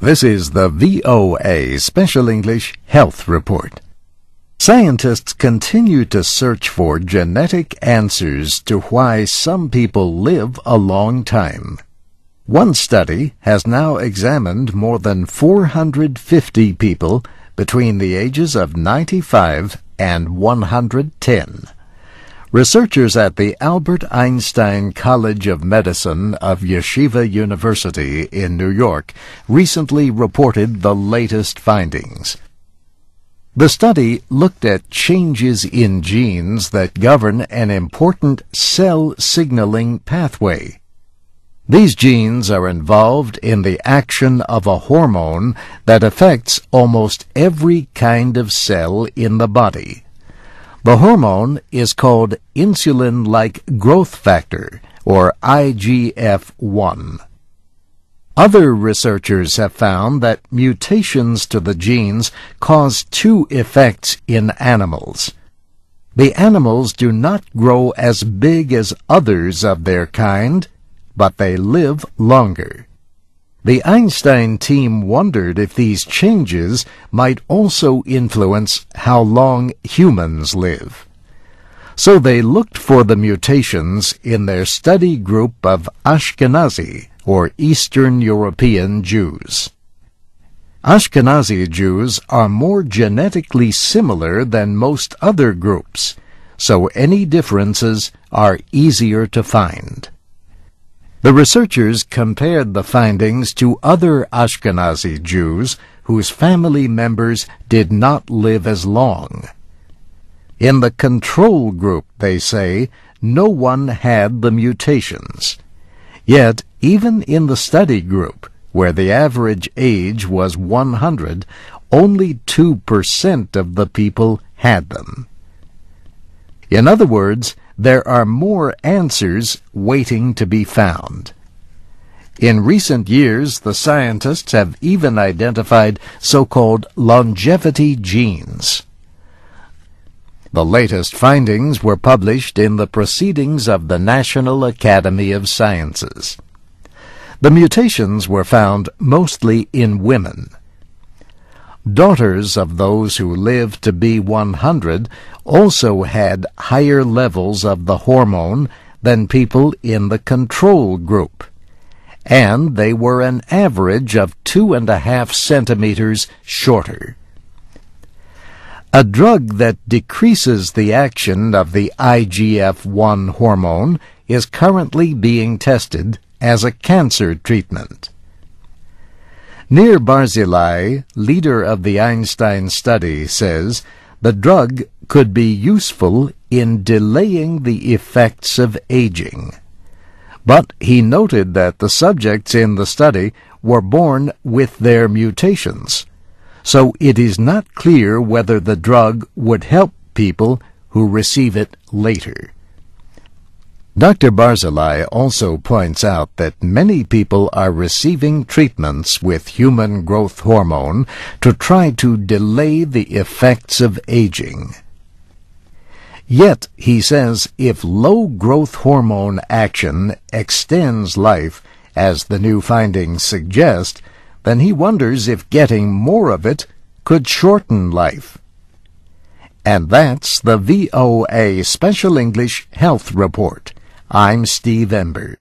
This is the VOA Special English Health Report. Scientists continue to search for genetic answers to why some people live a long time. One study has now examined more than 450 people between the ages of 95 and 110. Researchers at the Albert Einstein College of Medicine of Yeshiva University in New York recently reported the latest findings. The study looked at changes in genes that govern an important cell signaling pathway. These genes are involved in the action of a hormone that affects almost every kind of cell in the body. The hormone is called insulin-like growth factor, or IGF-one. Other researchers have found that mutations to the genes cause two effects in animals. The animals do not grow as big as others of their kind, but they live longer. The Einstein team wondered if these changes might also influence how long humans live. So they looked for the mutations in their study group of Ashkenazi, or Eastern European Jews. Ashkenazi Jews are more genetically similar than most other groups, so any differences are easier to find. The researchers compared the findings to other Ashkenazi Jews whose family members did not live as long. In the control group, they say, no one had the mutations. Yet, even in the study group, where the average age was 100, only 2% of the people had them. In other words, there are more answers waiting to be found. In recent years, the scientists have even identified so-called longevity genes. The latest findings were published in the Proceedings of the National Academy of Sciences. The mutations were found mostly in women. Daughters of those who lived to be 100 also had higher levels of the hormone than people in the control group, and they were an average of 2.5 centimeters shorter. A drug that decreases the action of the IGF-one hormone is currently being tested as a cancer treatment. Nir Barzilai, leader of the Einstein study, says the drug could be useful in delaying the effects of aging. But he noted that the subjects in the study were born with their mutations, so it is not clear whether the drug would help people who receive it later. Dr. Barzilai also points out that many people are receiving treatments with human growth hormone to try to delay the effects of aging. Yet, he says, if low growth hormone action extends life, as the new findings suggest, then he wonders if getting more of it could shorten life. And that's the VOA Special English Health Report. I'm Steve Ember.